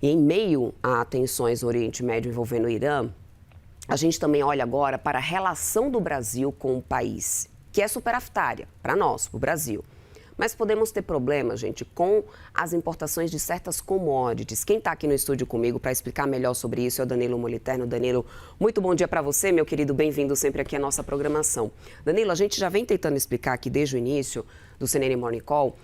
E em meio a tensões no Oriente Médio envolvendo o Irã, a gente também olha agora para a relação do Brasil com o país, que é superavitária para nós, para o Brasil. Mas podemos ter problemas, gente, com as importações de certas commodities. Quem está aqui no estúdio comigo para explicar melhor sobre isso é o Danilo Moliterno. Danilo, muito bom dia para você, meu querido. Bem-vindo sempre aqui à nossa programação. Danilo, a gente já vem tentando explicar aqui desde o início do CNN Morning Call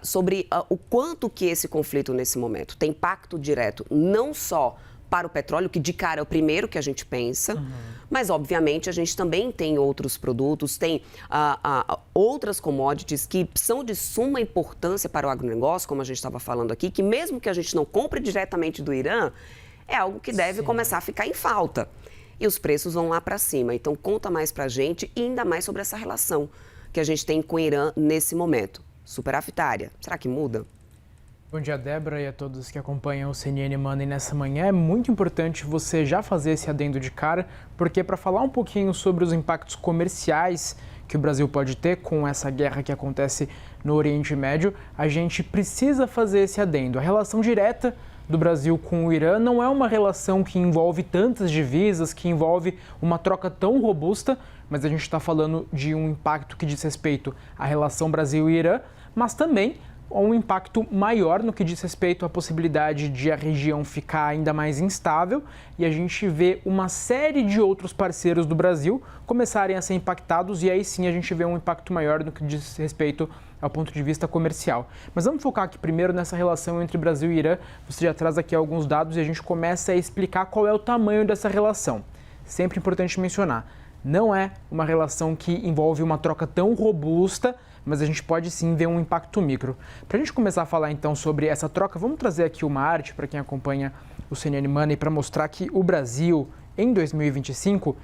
sobre o quanto que esse conflito nesse momento tem impacto direto, não só para o petróleo, que de cara é o primeiro que a gente pensa, mas obviamente a gente também tem outros produtos, tem outras commodities que são de suma importância para o agronegócio, como a gente estava falando aqui, que mesmo que a gente não compre diretamente do Irã, é algo que deve começar a ficar em falta. E os preços vão lá para cima. Então conta mais para a gente e ainda mais sobre essa relação que a gente tem com o Irã nesse momento. Superavitária. Será que muda? Bom dia, Débora, e a todos que acompanham o CNN Money nessa manhã. É muito importante você já fazer esse adendo de cara, porque para falar um pouquinho sobre os impactos comerciais que o Brasil pode ter com essa guerra que acontece no Oriente Médio, a gente precisa fazer esse adendo. A relação direta do Brasil com o Irã não é uma relação que envolve tantas divisas, que envolve uma troca tão robusta, mas a gente está falando de um impacto que diz respeito à relação Brasil e Irã, mas também um impacto maior no que diz respeito à possibilidade de a região ficar ainda mais instável e a gente vê uma série de outros parceiros do Brasil começarem a ser impactados e aí sim a gente vê um impacto maior no que diz respeito ao ponto de vista comercial. Mas vamos focar aqui primeiro nessa relação entre Brasil e Irã. Você já traz aqui alguns dados e a gente começa a explicar qual é o tamanho dessa relação. Sempre importante mencionar, não é uma relação que envolve uma troca tão robusta, mas a gente pode sim ver um impacto micro. Para a gente começar a falar então sobre essa troca, vamos trazer aqui uma arte para quem acompanha o CNN Money para mostrar que o Brasil, em 2025,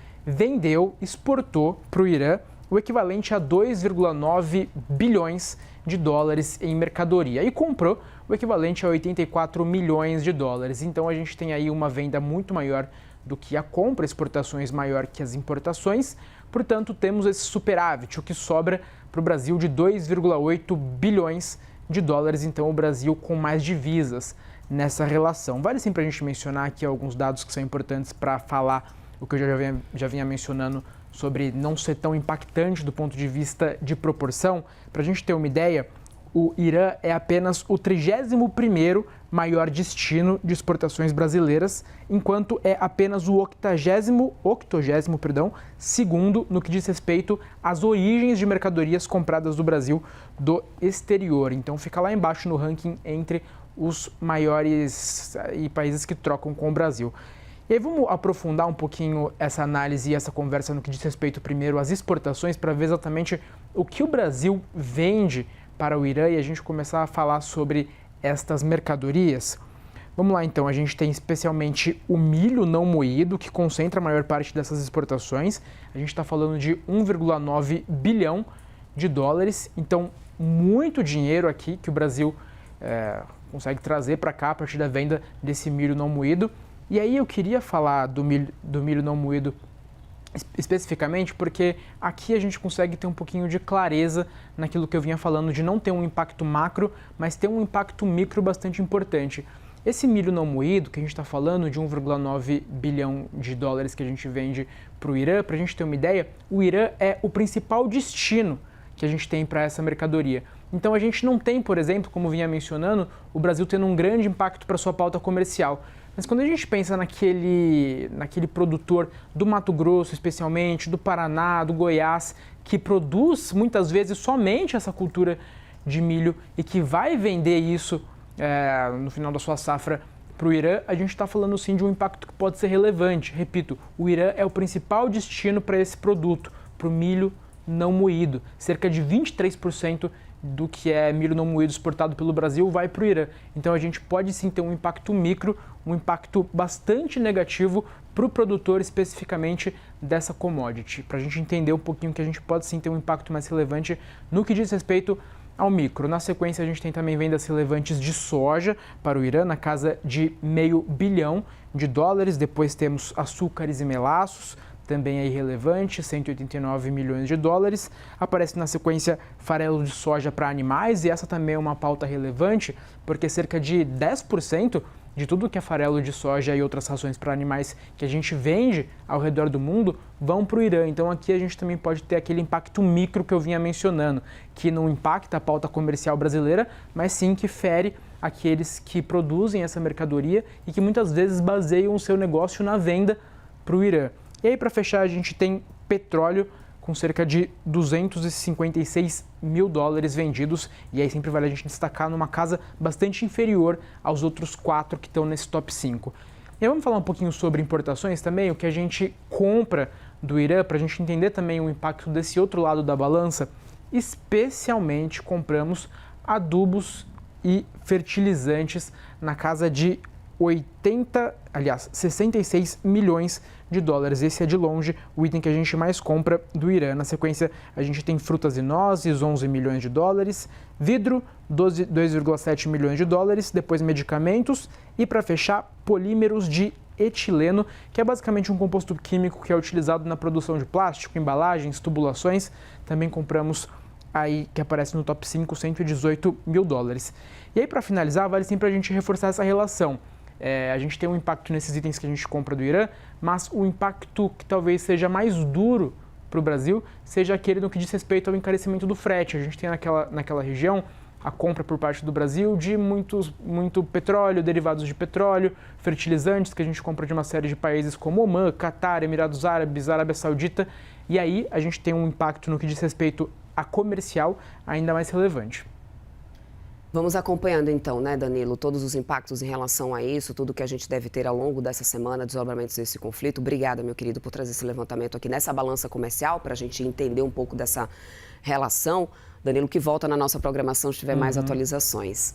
exportou para o Irã o equivalente a 2,9 bilhões de dólares em mercadoria e comprou o equivalente a 84 milhões de dólares. Então a gente tem aí uma venda muito maior do que a compra, exportações maior que as importações. Portanto, temos esse superávit, o que sobra para o Brasil de 2,8 bilhões de dólares. Então, o Brasil com mais divisas nessa relação. Vale sempre a gente mencionar aqui alguns dados que são importantes para falar o que eu já vinha mencionando sobre não ser tão impactante do ponto de vista de proporção. Para a gente ter uma ideia, o Irã é apenas o 31º maior destino de exportações brasileiras, enquanto é apenas o 82º no que diz respeito às origens de mercadorias compradas do Brasil do exterior. Então fica lá embaixo no ranking entre os maiores países que trocam com o Brasil. E aí vamos aprofundar um pouquinho essa análise e essa conversa no que diz respeito primeiro às exportações para ver exatamente o que o Brasil vende para o Irã e a gente começar a falar sobre estas mercadorias. Vamos lá então, a gente tem especialmente o milho não moído, que concentra a maior parte dessas exportações. A gente está falando de 1,9 bilhão de dólares, então muito dinheiro aqui que o Brasil consegue trazer para cá a partir da venda desse milho não moído. E aí eu queria falar do milho não moído especificamente porque aqui a gente consegue ter um pouquinho de clareza naquilo que eu vinha falando de não ter um impacto macro, mas ter um impacto micro bastante importante. Esse milho não moído, que a gente está falando de 1,9 bilhão de dólares que a gente vende para o Irã, para a gente ter uma ideia, o Irã é o principal destino que a gente tem para essa mercadoria. Então a gente não tem, por exemplo, como vinha mencionando, o Brasil tendo um grande impacto para a sua pauta comercial. Mas quando a gente pensa naquele produtor do Mato Grosso, especialmente, do Paraná, do Goiás, que produz muitas vezes somente essa cultura de milho e que vai vender isso no final da sua safra para o Irã, a gente está falando sim de um impacto que pode ser relevante. Repito, o Irã é o principal destino para esse produto, para o milho não moído. Cerca de 23% do que é milho não moído exportado pelo Brasil vai para o Irã. Então a gente pode sim ter um impacto micro, um impacto bastante negativo para o produtor especificamente dessa commodity. Para a gente entender um pouquinho que a gente pode sim ter um impacto mais relevante no que diz respeito ao micro. Na sequência a gente tem também vendas relevantes de soja para o Irã, na casa de $500 milhão. Depois temos açúcares e melaços, também é irrelevante, $189 milhões. Aparece na sequência farelo de soja para animais e essa também é uma pauta relevante, porque cerca de 10% de tudo que é farelo de soja e outras rações para animais que a gente vende ao redor do mundo vão para o Irã. Então aqui a gente também pode ter aquele impacto micro que eu vinha mencionando, que não impacta a pauta comercial brasileira, mas sim que fere aqueles que produzem essa mercadoria e que muitas vezes baseiam o seu negócio na venda para o Irã. E aí, para fechar, a gente tem petróleo com cerca de 256 mil dólares vendidos, e aí sempre vale a gente destacar numa casa bastante inferior aos outros 4 que estão nesse top 5. E aí vamos falar um pouquinho sobre importações também, o que a gente compra do Irã, para a gente entender também o impacto desse outro lado da balança. Especialmente compramos adubos e fertilizantes na casa de 66 milhões de dólares. Esse é de longe o item que a gente mais compra do Irã. Na sequência, a gente tem frutas e nozes, 11 milhões de dólares, vidro, 2,7 milhões de dólares, depois medicamentos e, para fechar, polímeros de etileno, que é basicamente um composto químico que é utilizado na produção de plástico, embalagens, tubulações. Também compramos aí, que aparece no top 5, 118 mil dólares. E aí, para finalizar, vale sempre a gente reforçar essa relação. A gente tem um impacto nesses itens que a gente compra do Irã, mas o impacto que talvez seja mais duro para o Brasil seja aquele no que diz respeito ao encarecimento do frete. A gente tem naquela região a compra por parte do Brasil de muito petróleo, derivados de petróleo, fertilizantes que a gente compra de uma série de países como Omã, Catar, Emirados Árabes, Arábia Saudita. E aí a gente tem um impacto no que diz respeito a comercial ainda mais relevante. Vamos acompanhando então, né, Danilo, todos os impactos em relação a isso, tudo que a gente deve ter ao longo dessa semana, desdobramentos desse conflito. Obrigada, meu querido, por trazer esse levantamento aqui nessa balança comercial, para a gente entender um pouco dessa relação. Danilo, que volta na nossa programação se tiver mais atualizações.